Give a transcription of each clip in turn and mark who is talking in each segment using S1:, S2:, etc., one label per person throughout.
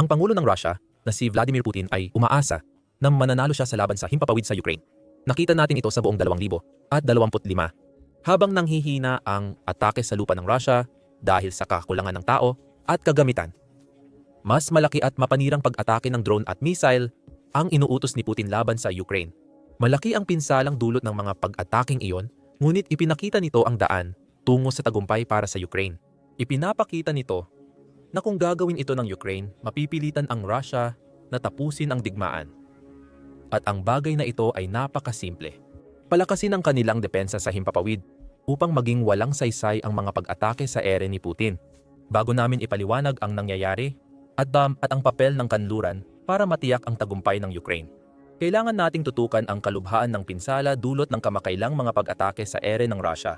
S1: Pangulo ng Russia na si Vladimir Putin ay umaasa na mananalo siya sa laban sa himpapawid sa Ukraine. Nakita natin ito sa buong 2025 habang nanghihina ang atake sa lupa ng Russia dahil sa kakulangan ng tao at kagamitan. Mas malaki at mapanirang pag-atake ng drone at missile ang inuutos ni Putin laban sa Ukraine. Malaki ang pinsalang dulot ng mga pag-ataking iyon, ngunit ipinakita nito ang daan tungo sa tagumpay para sa Ukraine. Ipinapakita nito na kung gagawin ito ng Ukraine, mapipilitan ang Russia na tapusin ang digmaan. At ang bagay na ito ay napakasimple. Palakasin ang kanilang depensa sa himpapawid upang maging walang saysay ang mga pag-atake sa ere ni Putin. Bago namin ipaliwanag ang nangyayari at ang papel ng kanluran para matiyak ang tagumpay ng Ukraine, kailangan nating tutukan ang kalubhaan ng pinsala dulot ng kamakailang mga pag-atake sa ere ng Russia.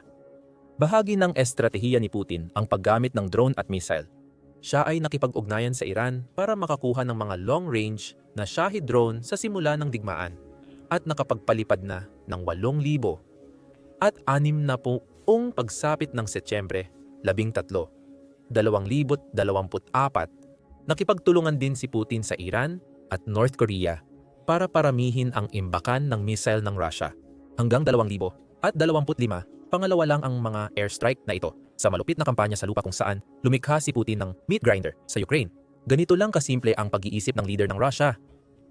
S1: Bahagi ng estratehiya ni Putin ang paggamit ng drone at missile. Siya ay nakipag-ugnayan sa Iran para makakuha ng mga long-range na Shahid drone sa simula ng digmaan at nakapagpalipad na ng 8,000 at 60 pagsapit ng Setyembre 13, 2024. Nakipagtulungan din si Putin sa Iran at North Korea para paramihin ang imbakan ng missile ng Russia. Hanggang 2025, pangalawa lang ang mga airstrike na ito sa malupit na kampanya sa lupa kung saan lumikha si Putin ng meat grinder sa Ukraine. Ganito lang kasimple ang pag-iisip ng leader ng Russia.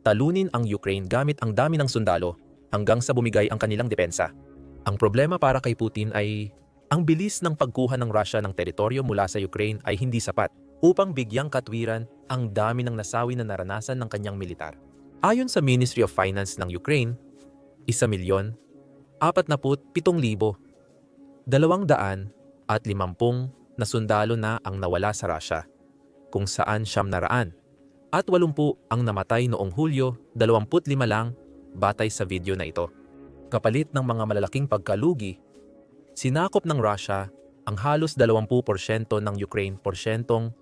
S1: Talunin ang Ukraine gamit ang dami ng sundalo hanggang sa bumigay ang kanilang depensa. Ang problema para kay Putin ay ang bilis ng pagkuha ng Russia ng teritoryo mula sa Ukraine ay hindi sapat upang bigyang katwiran ang dami ng nasawi na naranasan ng kanyang militar. Ayon sa Ministry of Finance ng Ukraine, 1,047,250 na sundalo na ang nawala sa Russia, kung saan 900 at 80 ang namatay noong Hulyo 25 lang batay sa video na ito. Kapalit ng mga malalaking pagkalugi, sinakop ng Russia ang halos 20% ng Ukraine porsyentong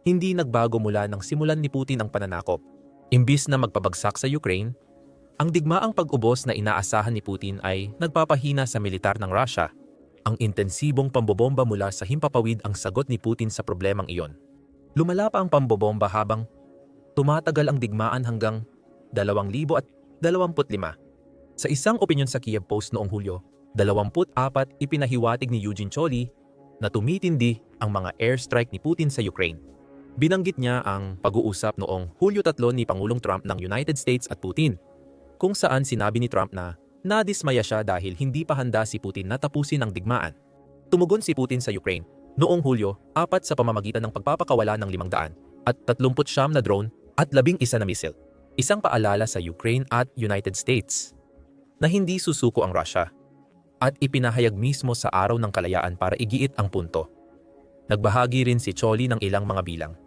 S1: hindi nagbago mula nang simulan ni Putin ang pananakop. Imbis na magpabagsak sa Ukraine, ang digmaang pag-ubos na inaasahan ni Putin ay nagpapahina sa militar ng Russia. Ang intensibong pambobomba mula sa himpapawid ang sagot ni Putin sa problemang iyon. Lumala pa ang pambobomba habang tumatagal ang digmaan hanggang 2025. Sa isang opinyon sa Kiev Post noong Hulyo 24, ipinahiwatig ni Eugene Choli na tumitindi ang mga airstrike ni Putin sa Ukraine. Binanggit niya ang pag-uusap noong Hulyo 3 ni Pangulong Trump ng United States at Putin, kung saan sinabi ni Trump na nadismaya siya dahil hindi pa handa si Putin na tapusin ang digmaan. Tumugon si Putin sa Ukraine noong Hulyo 4 sa pamamagitan ng pagpapakawala ng 500 at 39 na drone at 11 na missile. Isang paalala sa Ukraine at United States na hindi susuko ang Russia at ipinahayag mismo sa Araw ng Kalayaan para igiit ang punto. Nagbahagi rin si Choli ng ilang mga bilang.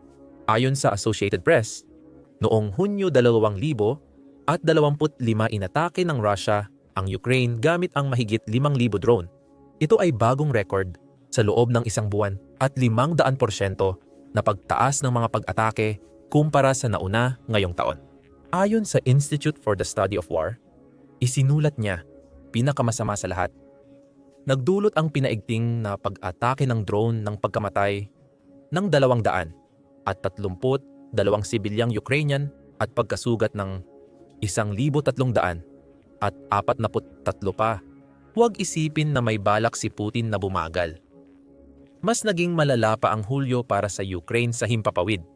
S1: Ayon sa Associated Press, noong Hunyo 2025 inatake ng Russia ang Ukraine gamit ang mahigit 5,000 drone. Ito ay bagong record sa loob ng isang buwan at 500% na pagtaas ng mga pag-atake kumpara sa nauna ngayong taon. Ayon sa Institute for the Study of War, isinulat niya, pinakamasama sa lahat, nagdulot ang pinaigting na pag-atake ng drone ng pagkamatay ng 200 at 32 sibilyang Ukrainian at pagkasugat ng 1,300 at 43 pa. Huwag isipin na may balak si Putin na bumagal. Mas naging malala pa ang Hulyo para sa Ukraine sa himpapawid.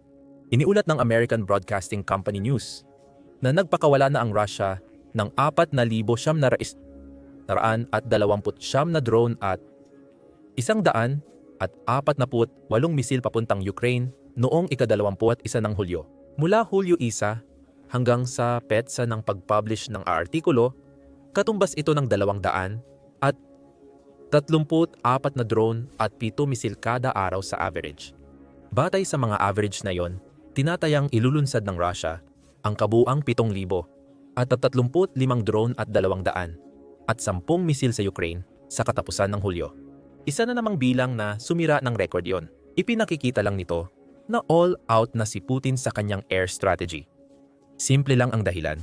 S1: Iniulat ng American Broadcasting Company News na nagpakawala na ang Russia ng 4,929 na drone at 148 misil papuntang Ukraine noong ika-21 ng Hulyo. Mula Hulyo 1 hanggang sa petsa ng pag-publish ng artikulo, katumbas ito ng 200 at 34 na drone at 7 misil kada araw sa average. Batay sa mga average na yon, tinatayang ilulunsad ng Russia ang kabuang 7,000 at 35 drone at 200 at 10 misil sa Ukraine sa katapusan ng Hulyo. Isa na namang bilang na sumira ng record yon. Ipinakikita lang nito na all out na si Putin sa kanyang air strategy. Simple lang ang dahilan.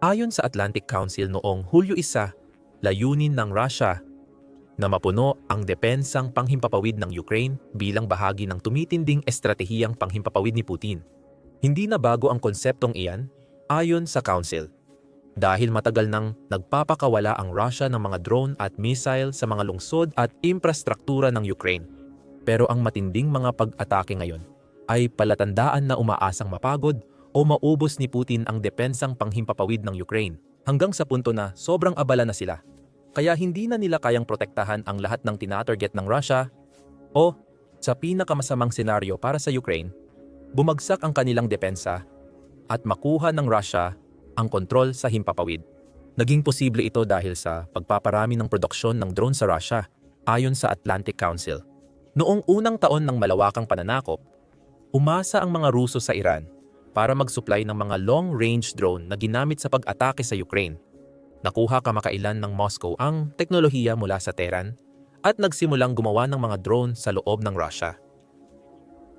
S1: Ayon sa Atlantic Council noong Hulyo 1, layunin ng Russia na mapuno ang depensang panghimpapawid ng Ukraine bilang bahagi ng tumitinding estratehiyang panghimpapawid ni Putin. Hindi na bago ang konseptong iyan ayon sa Council. Dahil matagal nang nagpapakawala ang Russia ng mga drone at missile sa mga lungsod at infrastruktura ng Ukraine. Pero ang matinding mga pag-atake ngayon ay palatandaan na umaasang mapagod o maubos ni Putin ang depensang panghimpapawid ng Ukraine hanggang sa punto na sobrang abala na sila. Kaya hindi na nila kayang protektahan ang lahat ng tinatarget ng Russia o sa pinakamasamang senaryo para sa Ukraine, bumagsak ang kanilang depensa at makuha ng Russia ang kontrol sa himpapawid. Naging posible ito dahil sa pagpaparami ng produksyon ng drone sa Russia ayon sa Atlantic Council. Noong unang taon ng malawakang pananakop, umasa ang mga Ruso sa Iran para mag-supply ng mga long-range drone na ginamit sa pag-atake sa Ukraine. Nakuha kamakailan ng Moscow ang teknolohiya mula sa Tehran at nagsimulang gumawa ng mga drone sa loob ng Russia.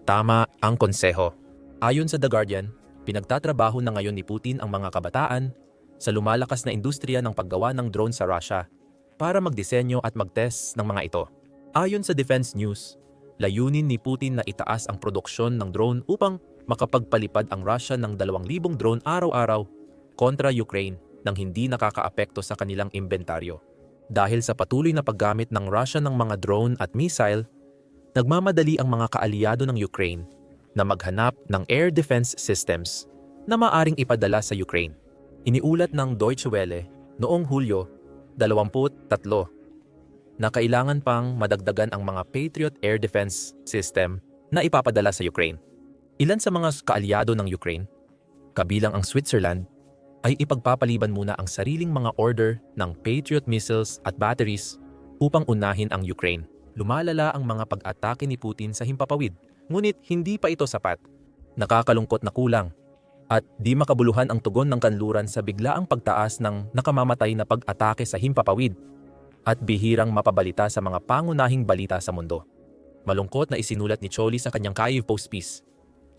S1: Tama ang konseho. Ayon sa The Guardian, pinagtatrabaho na ngayon ni Putin ang mga kabataan sa lumalakas na industriya ng paggawa ng drone sa Russia para magdisenyo at mag-test ng mga ito. Ayon sa Defense News, layunin ni Putin na itaas ang produksyon ng drone upang makapagpalipad ang Russia ng 2,000 drone araw-araw kontra Ukraine nang hindi nakakaapekto sa kanilang inventaryo. Dahil sa patuloy na paggamit ng Russia ng mga drone at missile, nagmamadali ang mga kaalyado ng Ukraine na maghanap ng air defense systems na maaring ipadala sa Ukraine. Iniulat ng Deutsche Welle noong Hulyo 23 na kailangan pang madagdagan ang mga Patriot air defense system na ipapadala sa Ukraine. Ilan sa mga kaalyado ng Ukraine, kabilang ang Switzerland, ay ipagpapaliban muna ang sariling mga order ng Patriot missiles at batteries upang unahin ang Ukraine. Lumalala ang mga pag-atake ni Putin sa himpapawid, ngunit hindi pa ito sapat. Nakakalungkot na kulang at di makabuluhan ang tugon ng kanluran sa biglaang pagtaas ng nakamamatay na pag-atake sa himpapawid at bihirang mapabalita sa mga pangunahing balita sa mundo. Malungkot na isinulat ni Choli sa kanyang Kyiv Post-Peace.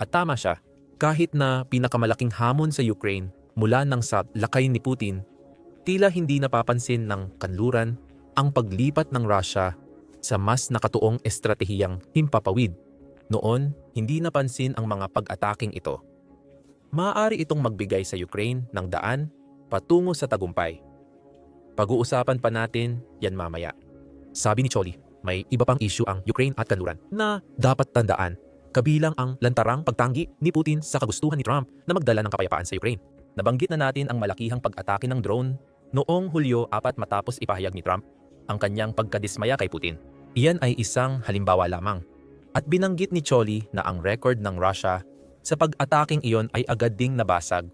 S1: At tama siya, kahit na pinakamalaking hamon sa Ukraine mula nang sa lakay ni Putin, tila hindi napapansin ng kanluran ang paglipat ng Russia sa mas nakatuong estratehiyang himpapawid. Noon, hindi napansin ang mga pag-ataking ito. Maaari itong magbigay sa Ukraine ng daan patungo sa tagumpay. Pag-uusapan pa natin yan mamaya. Sabi ni Choli, may iba pang issue ang Ukraine at kanluran na dapat tandaan, kabilang ang lantarang pagtanggi ni Putin sa kagustuhan ni Trump na magdala ng kapayapaan sa Ukraine. Nabanggit na natin ang malakihang pag-atake ng drone noong Hulyo 4 matapos ipahayag ni Trump ang kanyang pagkadismaya kay Putin. Iyan ay isang halimbawa lamang. At binanggit ni Choli na ang record ng Russia sa pag-ataking iyon ay agad ding nabasag.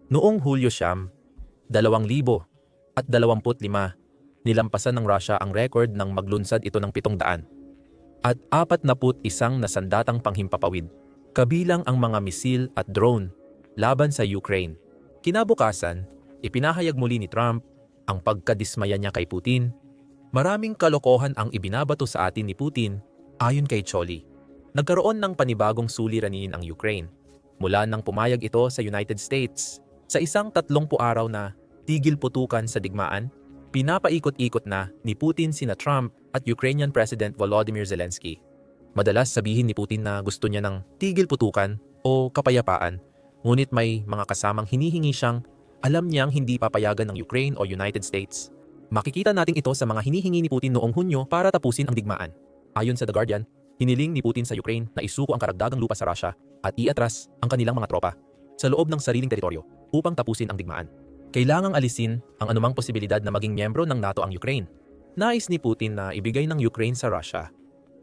S1: Noong Hulyo 2025, nilampasan ng Russia ang record nang maglunsad ito ng 700 at 41 na sandatang panghimpapawid, kabilang ang mga misil at drone laban sa Ukraine. Kinabukasan, ipinahayag muli ni Trump ang pagkadismaya niya kay Putin. Maraming kalokohan ang ibinabato sa atin ni Putin ayon kay Choli. Nagkaroon ng panibagong suliranin ang Ukraine mula nang pumayag ito sa United States sa isang 30 araw na tigil putukan sa digmaan. Pinapaikot-ikot na ni Putin sina Trump at Ukrainian President Volodymyr Zelensky. Madalas sabihin ni Putin na gusto niya ng tigil putukan o kapayapaan, ngunit may mga kasamang hinihingi siyang alam niyang hindi papayagan ng Ukraine o United States. Makikita natin ito sa mga hinihingi ni Putin noong Hunyo para tapusin ang digmaan. Ayon sa The Guardian, hiniling ni Putin sa Ukraine na isuko ang karagdagang lupa sa Russia at iatras ang kanilang mga tropa sa loob ng sariling teritoryo upang tapusin ang digmaan. Kailangang alisin ang anumang posibilidad na maging miyembro ng NATO ang Ukraine. Nais ni Putin na ibigay ng Ukraine sa Russia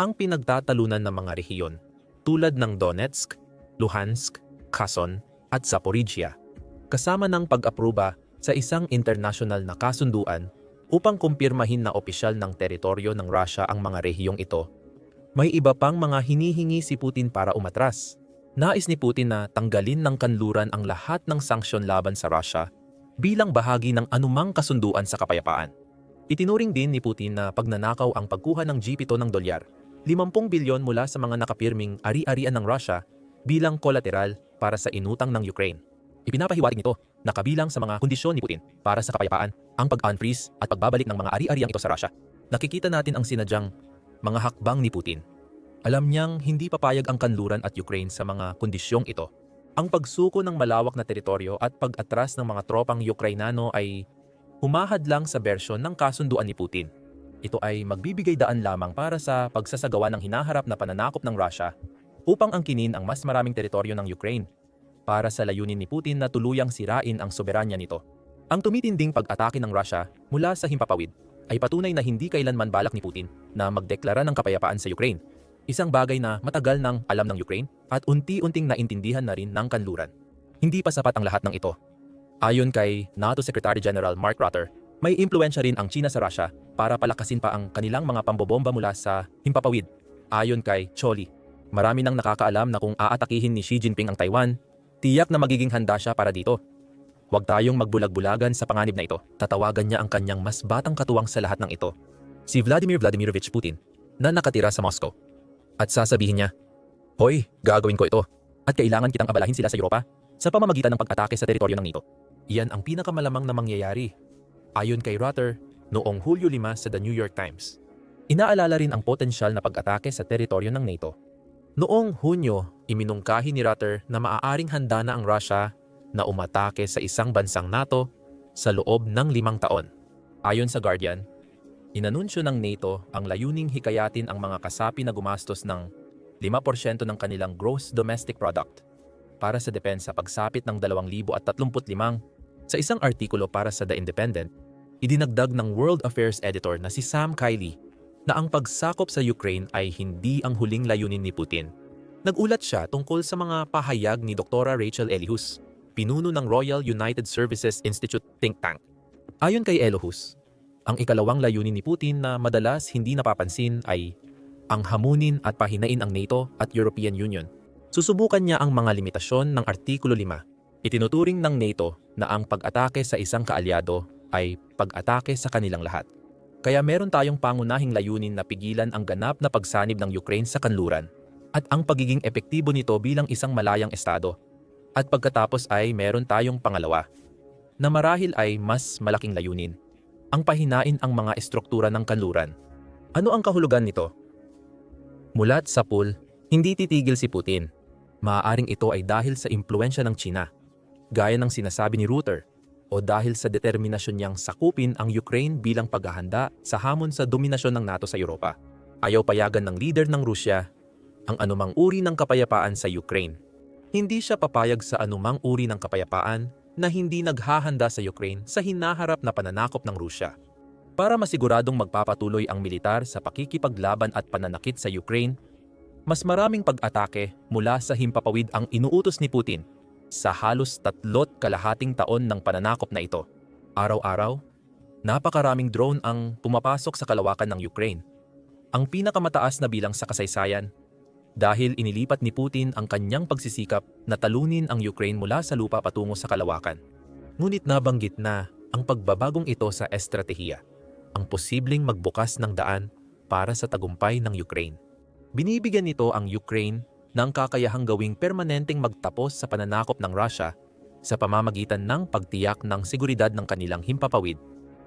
S1: ang pinagtatalunan ng mga rehiyon tulad ng Donetsk, Luhansk, Kherson at Zaporizhia, kasama ng pag-aproba sa isang international na kasunduan upang kumpirmahin na opisyal ng teritoryo ng Russia ang mga rehiyong ito. May iba pang mga hinihingi si Putin para umatras. Nais ni Putin na tanggalin ng kanluran ang lahat ng sanksyon laban sa Russia bilang bahagi ng anumang kasunduan sa kapayapaan. Itinuring din ni Putin na pagnanakaw ang pagkuha ng G7 ng dolyar, 50 bilyon mula sa mga nakapirming ari-arian ng Russia bilang kolateral para sa inutang ng Ukraine. Ipinapahiwatig nito na kabilang sa mga kondisyon ni Putin para sa kapayapaan ang pag-unfreeze at pagbabalik ng mga ari-ariang ito sa Russia. Nakikita natin ang sinadyang mga hakbang ni Putin. Alam niyang hindi papayag ang kanluran at Ukraine sa mga kondisyong ito. Ang pagsuko ng malawak na teritoryo at pag-atras ng mga tropang Ukrainano ay humahadlang sa bersyon ng kasunduan ni Putin. Ito ay magbibigay daan lamang para sa pagsasagawa ng hinaharap na pananakop ng Russia upang angkinin ang mas maraming teritoryo ng Ukraine para sa layunin ni Putin na tuluyang sirain ang soberanya nito. Ang tumitinding pag-atake ng Russia mula sa himpapawid ay patunay na hindi kailanman balak ni Putin na magdeklara ng kapayapaan sa Ukraine, isang bagay na matagal nang alam ng Ukraine at unti-unting naintindihan na rin ng kanluran. Hindi pa sapat ang lahat ng ito. Ayon kay NATO Secretary General Mark Rutte, may impluwensya rin ang China sa Russia para palakasin pa ang kanilang mga pambobomba mula sa himpapawid. Ayon kay Choli, marami nang nakakaalam na kung aatakihin ni Xi Jinping ang Taiwan, tiyak na magiging handa siya para dito. Huwag tayong magbulag-bulagan sa panganib na ito. Tatawagan niya ang kanyang mas batang katuwang sa lahat ng ito, si Vladimir Vladimirovich Putin, na nakatira sa Moscow. At sasabihin niya, "Hoy, gagawin ko ito. At kailangan kitang abalahin sila sa Europa sa pamamagitan ng pag-atake sa teritoryo ng NATO." Iyan ang pinakamalamang na mangyayari. Ayon kay Rutte, noong Hulyo 5 sa The New York Times, inaalala rin ang potensyal na pag-atake sa teritoryo ng NATO. Noong Hunyo, iminungkahi ni Rutte na maaaring handa na ang Russia na umatake sa isang bansang NATO sa loob ng 5 taon. Ayon sa Guardian, inanunsyo ng NATO ang layuning hikayatin ang mga kasapi na gumastos ng 5% ng kanilang gross domestic product para sa depensa pagsapit ng 2035. Sa isang artikulo para sa The Independent, idinagdag ng World Affairs editor na si Sam Kiley na ang pagsakop sa Ukraine ay hindi ang huling layunin ni Putin. Nagulat siya tungkol sa mga pahayag ni Dr. Rachel Elohus, pinuno ng Royal United Services Institute think tank. Ayon kay Elohus, ang ikalawang layunin ni Putin na madalas hindi napapansin ay ang hamunin at pahinain ang NATO at European Union. Susubukan niya ang mga limitasyon ng Artikulo 5. Itinuturing ng NATO na ang pag-atake sa isang kaalyado ay pag-atake sa kanilang lahat. Kaya meron tayong pangunahing layunin na pigilan ang ganap na pagsanib ng Ukraine sa kanluran at ang pagiging epektibo nito bilang isang malayang estado. At pagkatapos ay meron tayong pangalawa, na marahil ay mas malaking layunin, ang pahinain ang mga estruktura ng kanluran. Ano ang kahulugan nito? Mulat sa pool, hindi titigil si Putin. Maaaring ito ay dahil sa impluwensya ng China, gaya ng sinasabi ni Rutte, o dahil sa determinasyon niyang sakupin ang Ukraine bilang paghahanda sa hamon sa dominasyon ng NATO sa Europa. Ayaw payagan ng leader ng Rusya ang anumang uri ng kapayapaan sa Ukraine. Hindi siya papayag sa anumang uri ng kapayapaan na hindi naghahanda sa Ukraine sa hinaharap na pananakop ng Rusya. Para masiguradong magpapatuloy ang militar sa pakikipaglaban at pananakit sa Ukraine, mas maraming pag-atake mula sa himpapawid ang inuutos ni Putin sa halos 3.5 taon ng pananakop na ito. Araw-araw, napakaraming drone ang pumapasok sa kalawakan ng Ukraine, ang pinakamataas na bilang sa kasaysayan, dahil inilipat ni Putin ang kanyang pagsisikap na talunin ang Ukraine mula sa lupa patungo sa kalawakan. Ngunit nabanggit na ang pagbabagong ito sa estratehiya, ang posibleng magbukas ng daan para sa tagumpay ng Ukraine. Binibigyan nito ang Ukraine ng kakayahang gawing permanenteng magtapos sa pananakop ng Russia sa pamamagitan ng pagtiyak ng seguridad ng kanilang himpapawid.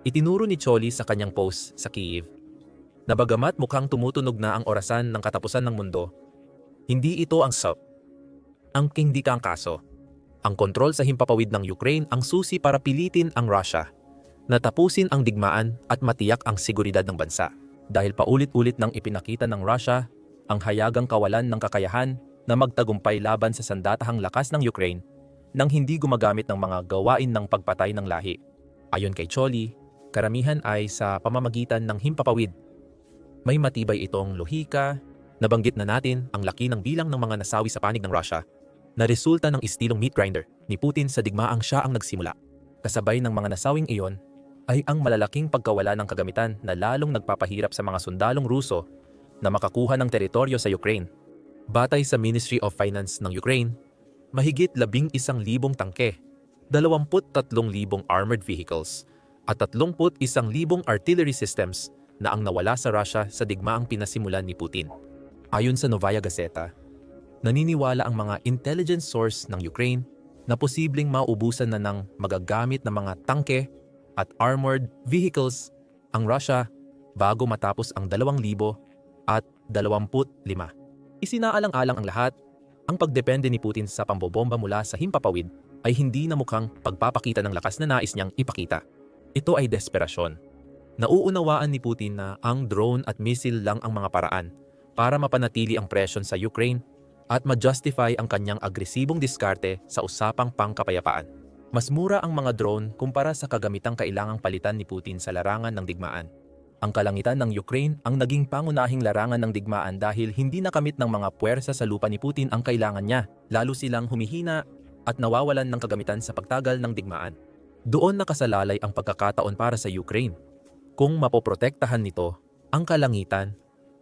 S1: Itinuro ni Choli sa kanyang post sa Kyiv na bagamat mukhang tumutunog na ang orasan ng katapusan ng mundo, hindi ito ang hindi ka ang kaso. Ang kontrol sa himpapawid ng Ukraine ang susi para pilitin ang Russia na tapusin ang digmaan at matiyak ang seguridad ng bansa. Dahil paulit-ulit nang ipinakita ng Russia ang hayagang kawalan ng kakayahan na magtagumpay laban sa sandatahang lakas ng Ukraine nang hindi gumagamit ng mga gawain ng pagpatay ng lahi. Ayon kay Choli, karamihan ay sa pamamagitan ng himpapawid. May matibay itong lohika. Nabanggit na natin ang laki ng bilang ng mga nasawi sa panig ng Russia na resulta ng istilong meat grinder ni Putin sa digmaang siya ang nagsimula. Kasabay ng mga nasawing iyon ay ang malalaking pagkawala ng kagamitan na lalong nagpapahirap sa mga sundalong Ruso na makakuha ng teritoryo sa Ukraine. Batay sa Ministry of Finance ng Ukraine, mahigit 11,000 tangke, 23,000 armored vehicles, at 31,000 artillery systems na ang nawala sa Russia sa digmaang pinasimulan ni Putin. Ayon sa Novaya Gazeta, naniniwala ang mga intelligence source ng Ukraine na posibleng maubusan na ng magagamit na mga tangke at armored vehicles ang Russia bago matapos ang 2025. Isinaalang-alang ang lahat Ang pagdepende ni Putin sa pambobomba mula sa himpapawid ay hindi na mukhang pagpapakita ng lakas na nais niyang ipakita. Ito ay desperasyon. Nauunawaan ni Putin na ang drone at missile lang ang mga paraan para mapanatili ang presyon sa Ukraine at ma-justify ang kanyang agresibong diskarte sa usapang pangkapayapaan. Mas mura ang mga drone kumpara sa kagamitang kailangang palitan ni Putin sa larangan ng digmaan. Ang kalangitan ng Ukraine ang naging pangunahing larangan ng digmaan dahil hindi nakamit ng mga puwersa sa lupa ni Putin ang kailangan niya, lalo silang humihina at nawawalan ng kagamitan sa pagtagal ng digmaan. Doon nakasalalay ang pagkakataon para sa Ukraine. Kung mapoprotektahan nito ang kalangitan,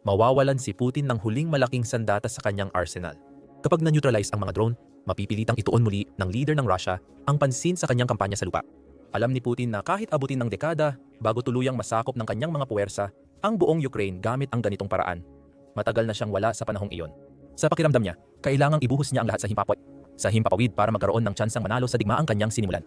S1: mawawalan si Putin ng huling malaking sandata sa kanyang arsenal. Kapag na-neutralize ang mga drone, mapipilitang ituon muli ng leader ng Russia ang pansin sa kanyang kampanya sa lupa. Alam ni Putin na kahit abutin ng dekada bago tuluyang masakop ng kanyang mga puwersa ang buong Ukraine gamit ang ganitong paraan, matagal na siyang wala sa panahong iyon. Sa pakiramdam niya, kailangang ibuhos niya ang lahat sa himpapawid para magkaroon ng tsansang manalo sa digmaang kanyang sinimulan.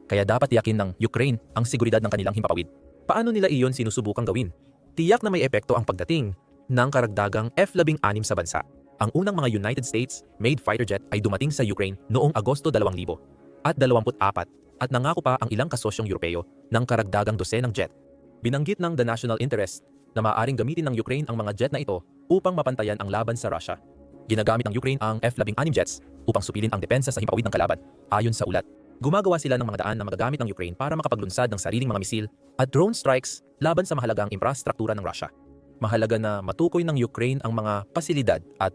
S1: Kaya dapat tiyakin ng Ukraine ang seguridad ng kanilang himpapawid. Paano nila iyon sinusubukang gawin? Tiyak na may epekto ang pagdating ng karagdagang F-16 sa bansa. Ang unang mga United States-made fighter jet ay dumating sa Ukraine noong Agosto 2024 at nangako pa ang ilang kasosyong Europeo ng karagdagang dosenang jet. Binanggit ng The National Interest na maaaring gamitin ng Ukraine ang mga jet na ito upang mapantayan ang laban sa Russia. Ginagamit ng Ukraine ang F-16 jets upang supilin ang depensa sa himpapawid ng kalaban, ayon sa ulat. Gumagawa sila ng mga daan na magagamit ng Ukraine para makapaglunsad ng sariling mga misil at drone strikes laban sa mahalagang infrastruktura ng Russia. Mahalaga na matukoy ng Ukraine ang mga pasilidad at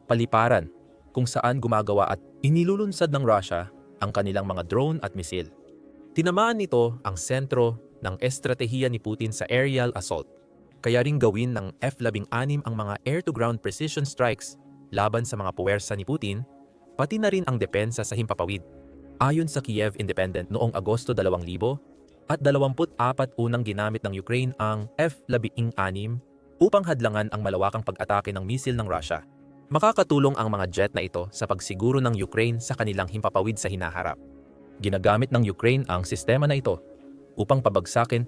S1: paliparan kung saan gumagawa at inilulunsad ng Russia ang kanilang mga drone at misil. Tinamaan nito ang sentro ng estratehiya ni Putin sa aerial assault. Kaya ring gawin ng F-16 ang mga air-to-ground precision strikes laban sa mga puwersa ni Putin, pati na rin ang depensa sa himpapawid. Ayon sa Kiev Independent noong Agosto 2024 unang ginamit ng Ukraine ang F-16 upang hadlangan ang malawakang pag-atake ng misil ng Russia. Makakatulong ang mga jet na ito sa pagsiguro ng Ukraine sa kanilang himpapawid sa hinaharap. Ginagamit ng Ukraine ang sistema na ito upang pabagsakin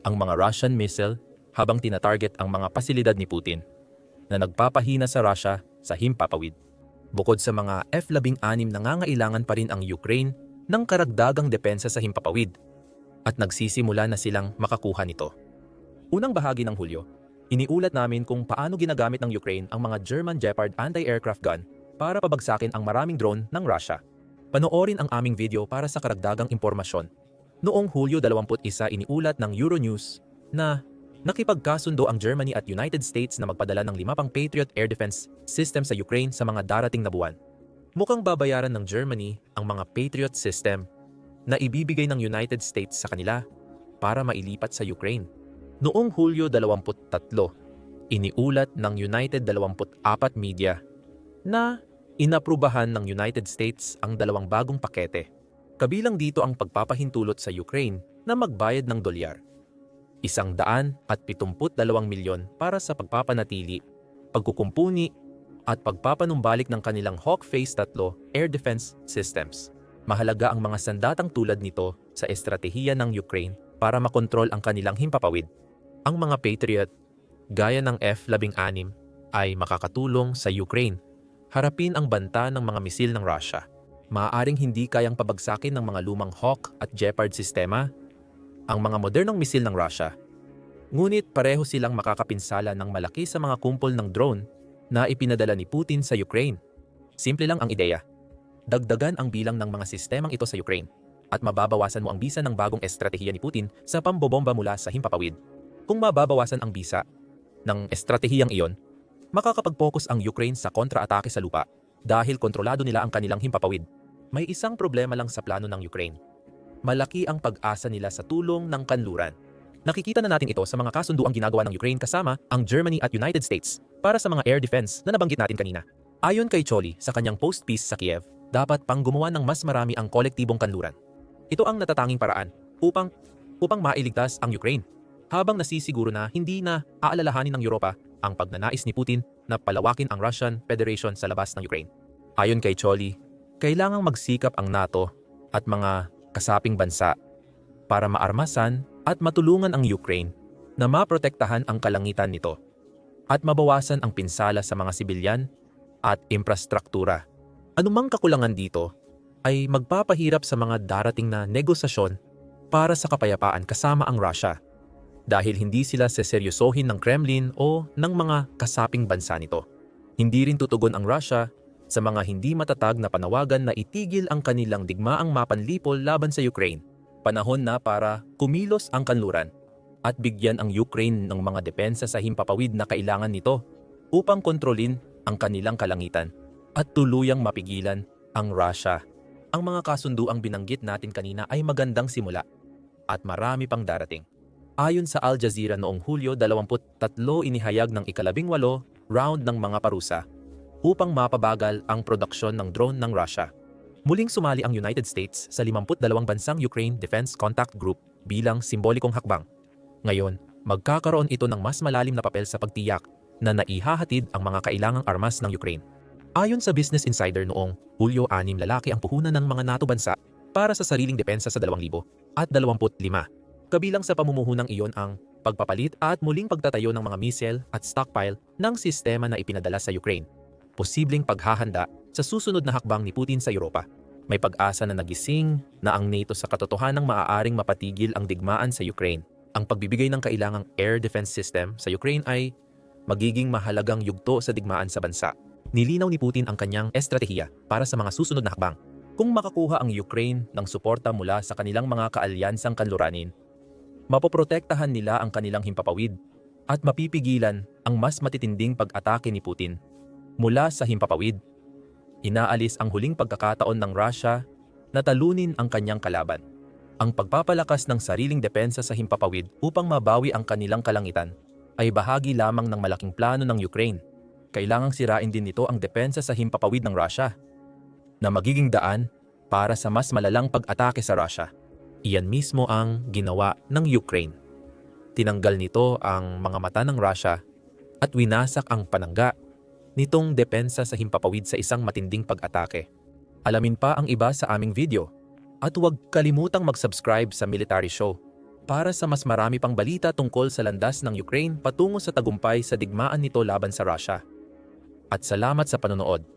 S1: ang mga Russian missile habang tinatarget ang mga pasilidad ni Putin na nagpapahina sa Russia sa himpapawid. Bukod sa mga F-16, nangangailangan pa rin ang Ukraine ng karagdagang depensa sa himpapawid at nagsisimula na silang makakuha nito. Unang bahagi ng Hulyo, iniulat namin kung paano ginagamit ng Ukraine ang mga German Gepard anti-aircraft gun para pabagsakin ang maraming drone ng Russia. Panoorin ang aming video para sa karagdagang impormasyon. Noong Hulyo 21, iniulat ng Euronews na nakipagkasundo ang Germany at United States na magpadala ng 5 pang Patriot air defense system sa Ukraine sa mga darating na buwan. Mukhang babayaran ng Germany ang mga Patriot system na ibibigay ng United States sa kanila para mailipat sa Ukraine. Noong Hulyo 23, iniulat ng United 24 Media na inaprubahan ng United States ang 2 bagong pakete. Kabilang dito ang pagpapahintulot sa Ukraine na magbayad ng dolyar. 172 milyon para sa pagpapanatili, pagkukumpuni at pagpapanumbalik ng kanilang Hawk Phase 3 air defense systems. Mahalaga ang mga sandatang tulad nito sa estratehiya ng Ukraine para makontrol ang kanilang himpapawid. Ang mga Patriot, gaya ng F-16, ay makakatulong sa Ukraine harapin ang banta ng mga misil ng Russia. Maaaring hindi kayang pabagsakin ng mga lumang Hawk at Gepard sistema ang mga modernong misil ng Russia. Ngunit pareho silang makakapinsala ng malaki sa mga kumpol ng drone na ipinadala ni Putin sa Ukraine. Simple lang ang ideya. Dagdagan ang bilang ng mga sistemang ito sa Ukraine at mababawasan mo ang bisa ng bagong estratehiya ni Putin sa pambobomba mula sa himpapawid. Kung mababawasan ang bisa ng estratehiyang iyon, makakapag-focus ang Ukraine sa kontra-atake sa lupa dahil kontrolado nila ang kanilang himpapawid. May isang problema lang sa plano ng Ukraine. Malaki ang pag-asa nila sa tulong ng kanluran. Nakikita na natin ito sa mga kasunduang ginagawa ng Ukraine kasama ang Germany at United States para sa mga air defense na nabanggit natin kanina. Ayon kay Choli sa kanyang post-peace sa Kiev, dapat pang gumawa ng mas marami ang kolektibong kanluran. Ito ang natatanging paraan upang mailigtas ang Ukraine, habang nasisiguro na hindi na aalalahanin ng Europa ang pagnanais ni Putin na palawakin ang Russian Federation sa labas ng Ukraine. Ayon kay Choli, kailangang magsikap ang NATO at mga kasaping bansa para maarmasan at matulungan ang Ukraine na maprotektahan ang kalangitan nito at mabawasan ang pinsala sa mga sibilyan at infrastruktura. Anumang kakulangan dito ay magpapahirap sa mga darating na negosasyon para sa kapayapaan kasama ang Russia dahil hindi sila seseryosohin ng Kremlin o ng mga kasaping bansa nito. Hindi rin tutugon ang Russia sa mga hindi matatag na panawagan na itigil ang kanilang digmaang mapanlipol laban sa Ukraine. Panahon na para kumilos ang kanluran at bigyan ang Ukraine ng mga depensa sa himpapawid na kailangan nito upang kontrolin ang kanilang kalangitan at tuluyang mapigilan ang Russia. Ang mga kasunduang binanggit natin kanina ay magandang simula at marami pang darating. Ayon sa Al Jazeera noong Hulyo 23, inihayag ng ika-18 round ng mga parusa upang mapabagal ang produksyon ng drone ng Russia. Muling sumali ang United States sa 52 bansang Ukraine Defense Contact Group bilang simbolikong hakbang. Ngayon, magkakaroon ito ng mas malalim na papel sa pagtiyak na naihahatid ang mga kailangang armas ng Ukraine. Ayon sa Business Insider noong Hulyo 6, lalaki ang puhunan ng mga NATO bansa para sa sariling depensa sa 2025. Kabilang sa pamumuhunang iyon ang pagpapalit at muling pagtatayo ng mga missile at stockpile ng sistema na ipinadala sa Ukraine. Posibleng paghahanda sa susunod na hakbang ni Putin sa Europa. May pag-asa na nagising na ang NATO sa katotohanang maaaring mapatigil ang digmaan sa Ukraine. Ang pagbibigay ng kailangang air defense system sa Ukraine ay magiging mahalagang yugto sa digmaan sa bansa. Nilinaw ni Putin ang kanyang estratehiya para sa mga susunod na hakbang. Kung makakuha ang Ukraine ng suporta mula sa kanilang mga kaalyansang kanluranin, mapoprotektahan nila ang kanilang himpapawid at mapipigilan ang mas matitinding pag-atake ni Putin. Mula sa himpapawid, inaalis ang huling pagkakataon ng Russia na talunin ang kanyang kalaban. Ang pagpapalakas ng sariling depensa sa himpapawid upang mabawi ang kanilang kalangitan ay bahagi lamang ng malaking plano ng Ukraine. Kailangang sirain din nito ang depensa sa himpapawid ng Russia na magiging daan para sa mas malalang pag-atake sa Russia. Iyan mismo ang ginawa ng Ukraine. Tinanggal nito ang mga mata ng Russia at winasak ang panangga nitong depensa sa himpapawid sa isang matinding pag-atake. Alamin pa ang iba sa aming video at huwag kalimutang mag-subscribe sa Military Show para sa mas marami pang balita tungkol sa landas ng Ukraine patungo sa tagumpay sa digmaan nito laban sa Russia. At salamat sa panonood.